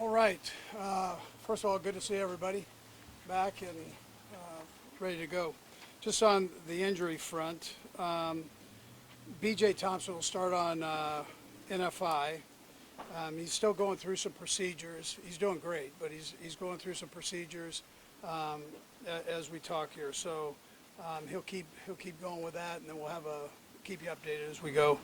All right. First of all, good to see everybody back and ready to go. Just on the injury front, B.J. Thompson will start on NFI. He's still going through some procedures. He's doing great, but he's going through some procedures as we talk here. So he'll keep going with that, and then we'll keep you updated as we go.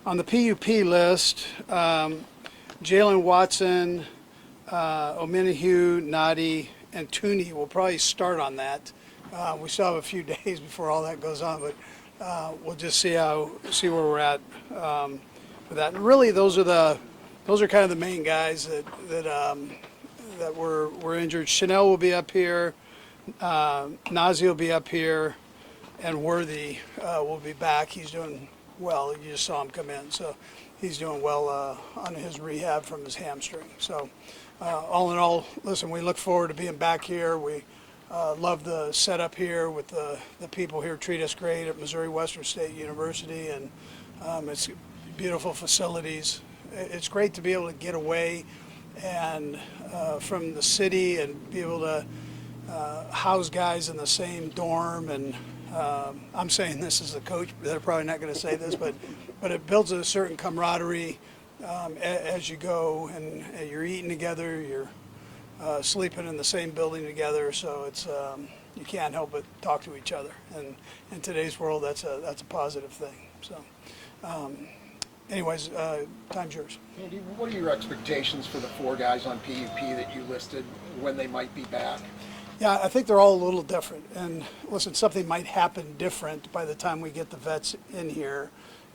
On the PUP list, Jalen Watson, Ominahue, Nadi, and Tooney will probably start on that. We still have a few days before all that goes on, but we'll just see where we're at with that. And really, those are kind of the main guys that were injured. Chanel will be up here, Nazi will be up here, and Worthy will be back. He's doing well. You just saw him come in, so he's doing well on his rehab from his hamstring. So all in all, listen, we look forward to being back here. We love the setup here with the people here treat us great at Missouri Western State University, and it's beautiful facilities. It's great to be able to get away and from the city and be able to house guys in the same dorm. And I'm saying this as a coach, they're probably not going to say this, but it builds a certain camaraderie as you go, and you're eating together, you're sleeping in the same building together, so it's you can't help but talk to each other. And in today's world, that's a positive thing. So anyways, time's yours. Andy, what are your expectations for the 4 guys on PUP that you listed, when they might be back? Yeah, I think they're all a little different. And listen, something might happen different by the time we get the vets in here,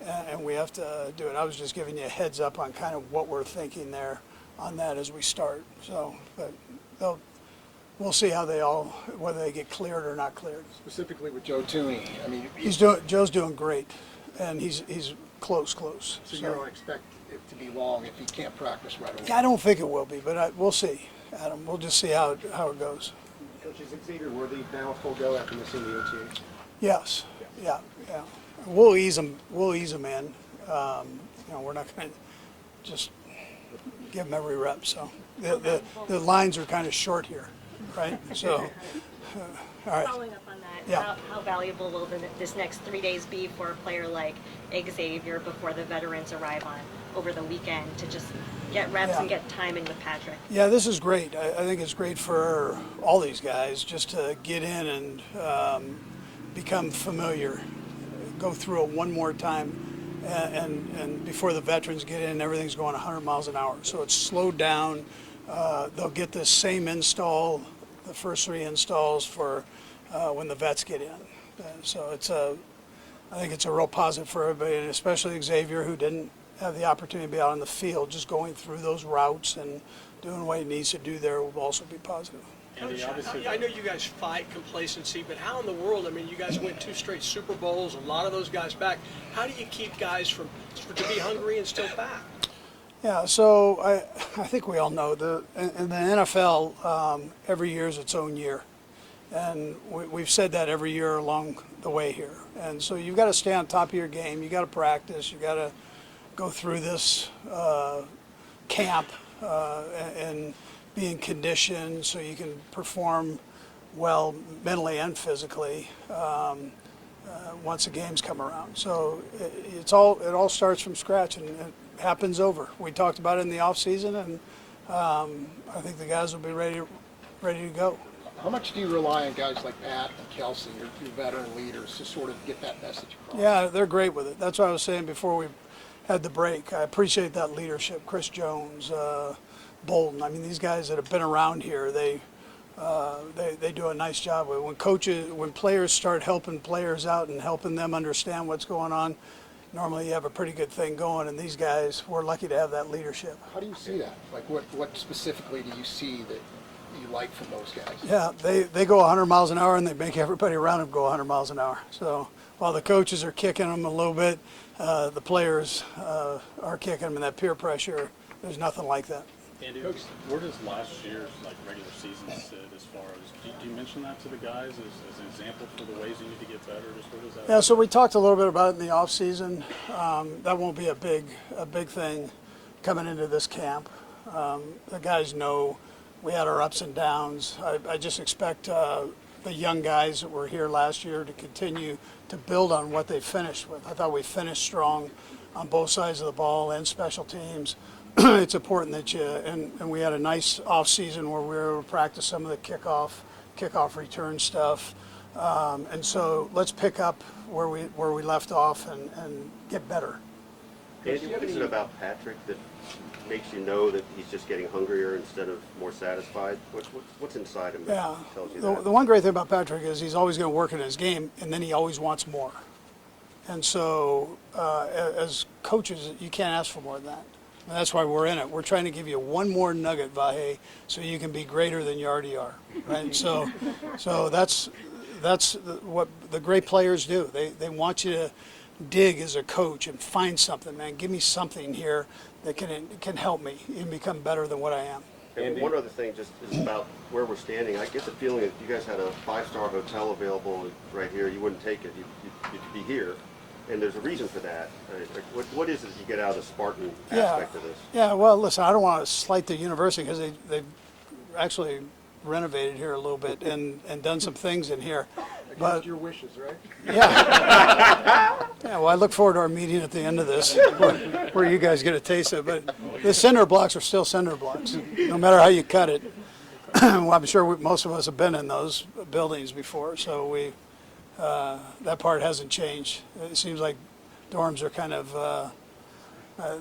and we have to do it. I was just giving you a heads up on kind of what we're thinking there on that as we start. So, but we'll see how whether they get cleared or not cleared. Specifically with Joe Tooney, I mean, Joe's doing great, and he's close. So you don't expect it to be long if he can't practice right away? Yeah, I don't think it will be, but we'll see, Adam. We'll just see how it goes. Coach, is Xavier Worthy now a full go after missing the OTA? Yes. Yeah. We'll ease him in. We're not going to just give him every rep. So the lines are kind of short here, right? So, all right. Following up on that, Yeah. how valuable will this next 3 days be for a player like Xavier before the veterans arrive over the weekend to just get reps and get timing with Patrick? Yeah, this is great. I think it's great for all these guys just to get in and become familiar, go through it one more time, and before the veterans get in, everything's going 100 miles an hour. So it's slowed down. They'll get this same install, the first 3 installs for when the vets get in. So I think it's a real positive for everybody, and especially Xavier, who didn't have the opportunity to be out on the field. Just going through those routes and doing what he needs to do there will also be positive. Coach, I know you guys fight complacency, but how in the world, I mean, you guys went 2 straight Super Bowls, a lot of those guys back. How do you keep guys to be hungry and still back? Yeah, so I think we all know in the NFL, every year is its own year. And we've said that every year along the way here. And so you've got to stay on top of your game. You got to practice. You got to go through this camp and be in condition so you can perform well mentally and physically once the games come around. So it all starts from scratch, and it happens over. We talked about it in the off season, and I think the guys will be ready to go. How much do you rely on guys like Pat and Kelsey, your veteran leaders, to sort of get that message across? Yeah, they're great with it. That's what I was saying before we had the break. I appreciate that leadership. Chris Jones, Bolton. I mean, these guys that have been around here, they do a nice job with it. When players start helping players out and helping them understand what's going on, normally you have a pretty good thing going, and these guys, we're lucky to have that leadership. How do you see that? Like, what specifically do you see that you like from those guys? Yeah, they go 100 miles an hour, and they make everybody around them go 100 miles an hour. So while the coaches are kicking them a little bit, the players are kicking them, and that peer pressure, there's nothing like that. Andy, where does last year's regular season sit as far as, do you mention that to the guys as an example for the ways you need to get better? Just where does that? Yeah, so we talked a little bit about it in the off season. That won't be a big thing coming into this camp. The guys know we had our ups and downs. I just expect the young guys that were here last year to continue to build on what they finished with. I thought we finished strong on both sides of the ball and special teams. It's important that and we had a nice off season where we were able to practice some of the kickoff return stuff. And so let's pick up where we left off and get better. Andy, what is it about Patrick that makes you know that he's just getting hungrier instead of more satisfied? What's inside him that Yeah, tells you the that? one great thing about Patrick is he's always going to work in his game, and then he always wants more. And so, as coaches, you can't ask for more than that. And that's why we're in it. We're trying to give you one more nugget, Vahe, so you can be greater than you already are. Right? So that's what the great players do. They want you to dig as a coach and find something, man. Give me something here that can help me and become better than what I am. And one other thing just is about where we're standing. I get the feeling that if you guys had a 5-star hotel available right here, you wouldn't take it. You'd be here. And there's a reason for that. What is it you get out of the Spartan aspect of this? Yeah, well, listen, I don't want to slight the university because they've actually renovated here a little bit and done some things in here. But Your wishes, right? yeah, well, I look forward to our meeting at the end of this, where you guys get a taste of it. But the cinder blocks are still cinder blocks, no matter how you cut it. Well, I'm sure most of us have been in those buildings before, so that part hasn't changed. It seems like dorms are kind of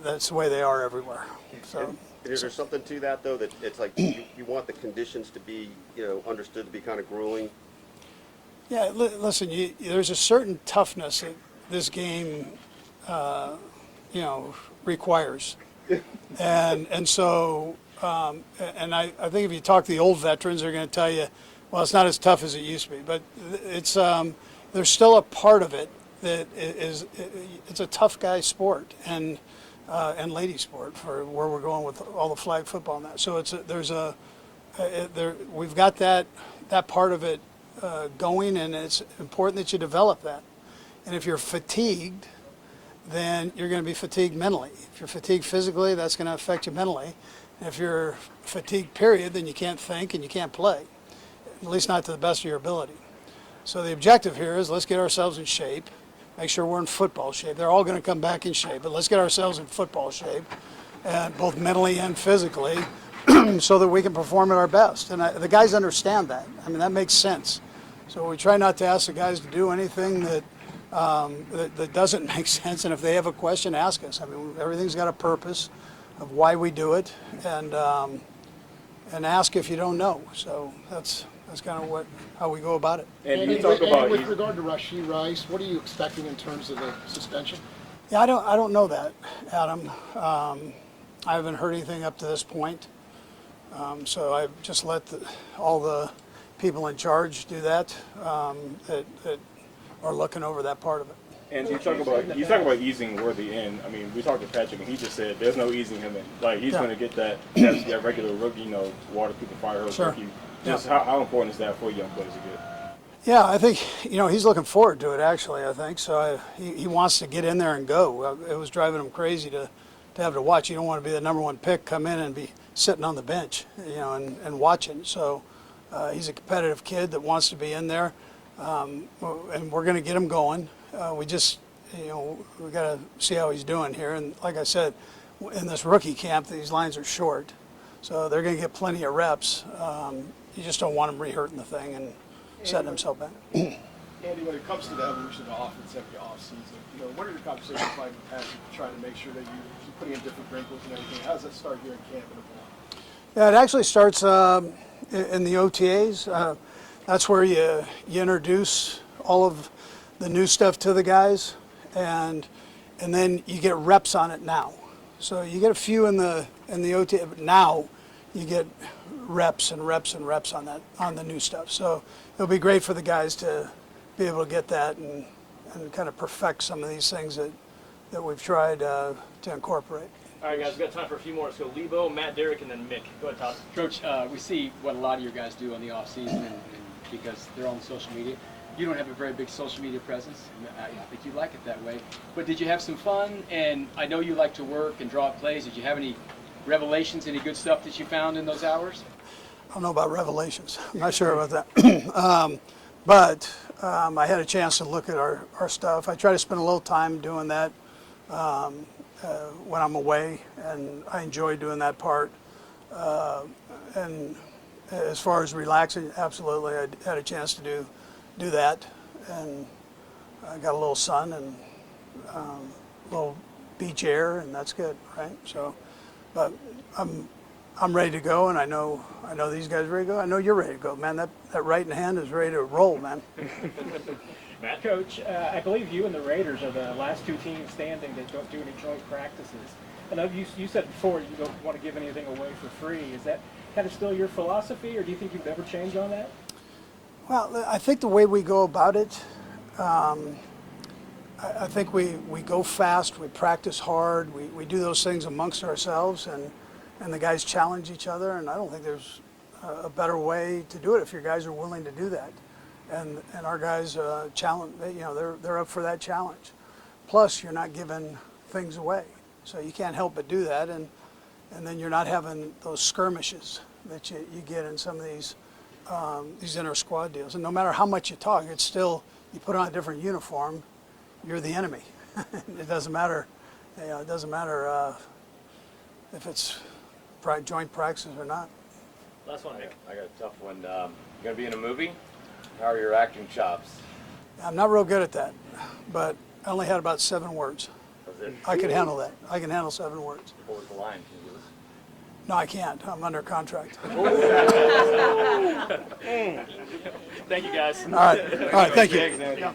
that's the way they are everywhere. So. Is there something to that though, that it's like you want the conditions to be, understood to be kind of grueling? Yeah, listen, there's a certain toughness that this game, requires. And so, and I think if you talk to the old veterans, they're going to tell you, well, it's not as tough as it used to be. But it's there's still a part of it that it's a tough guy sport and lady sport for where we're going with all the flag football and that. So we've got that part of it going, and it's important that you develop that. And if you're fatigued, then you're going to be fatigued mentally. If you're fatigued physically, that's going to affect you mentally. And if you're fatigued, period, then you can't think and you can't play, at least not to the best of your ability. So the objective here is let's get ourselves in shape, make sure we're in football shape. They're all going to come back in shape, but let's get ourselves in football shape, and both mentally and physically, so that we can perform at our best. And the guys understand that. I mean, that makes sense. So we try not to ask the guys to do anything that doesn't make sense. And if they have a question, ask us. I mean, everything's got a purpose of why we do it, and ask if you don't know. So that's kind of how we go about it. And you talk about with regard to Rashee Rice, what are you expecting in terms of the suspension? Yeah, I don't know that, Adam. I haven't heard anything up to this point. So I've just let all the people in charge do that that are looking over that part of it. And you talk about easing Worthy in. I mean, we talked to Patrick, and he just said there's no easing him in. Like he's going to get that regular rookie, water through the fire hose rookie. Just how important is that for young players to get? Yeah, I think he's looking forward to it. Actually, I think so. He wants to get in there and go. It was driving him crazy to have to watch. You don't want to be the number one pick, come in and be sitting on the bench, and watching. So he's a competitive kid that wants to be in there, and we're going to get him going. We just, we got to see how he's doing here. And like I said, in this rookie camp, these lines are short, so they're going to get plenty of reps. You just don't want him re-hurting the thing and setting himself back. Andy, when it comes to the evolution of the offense every offseason, what are your conversations like with Patrick trying to make sure that you're putting in different wrinkles and everything? How does that start here in camp and evolve? Yeah, it actually starts in the OTAs. That's where you introduce all of the new stuff to the guys, and then you get reps on it now. So you get a few in the OTA, but now you get reps and reps and reps on the new stuff. So it'll be great for the guys to be able to get that and kind of perfect some of these things that we've tried to incorporate. All right, guys, we've got time for a few more. Let's go Lebo, Matt, Derek, and then Mick. Go ahead, Todd. Coach, we see what a lot of your guys do on the off season, and because they're on social media. You don't have a very big social media presence. I think you like it that way. But did you have some fun? And I know you like to work and draw up plays. Did you have any revelations, any good stuff that you found in those hours? I don't know about revelations. I'm not sure about that. But I had a chance to look at our stuff. I try to spend a little time doing that when I'm away, and I enjoy doing that part. And as far as relaxing, absolutely, I had a chance to do that, and I got a little sun and a little beach air, and that's good, right? So, but I'm ready to go, and I know these guys are ready to go. I know you're ready to go, man. That right hand is ready to roll, man. Coach, I believe you and the Raiders are the last two teams standing that don't do any joint practices. I know you said before you don't want to give anything away for free. Is that kind of still your philosophy, or do you think you'd ever change on that? Well, I think the way we go about it, I think we go fast, we practice hard, we do those things amongst ourselves, and the guys challenge each other, and I don't think there's a better way to do it if your guys are willing to do that. And our guys challenge, they're up for that challenge. Plus, you're not giving things away, so you can't help but do that, and then you're not having those skirmishes that you get in some of these inter-squad deals. And no matter how much you talk, it's still, you put on a different uniform, you're the enemy. It doesn't matter, it doesn't matter if it's joint practices or not. Last one, Nick. I got a tough one. You're gonna be in a movie. How are your acting chops? I'm not real good at that, but I only had about 7 words. Was it? I could handle that. I can handle 7 words. What was the line? Can you give us? No, I can't. I'm under contract. Thank you, guys. All right. Thank you.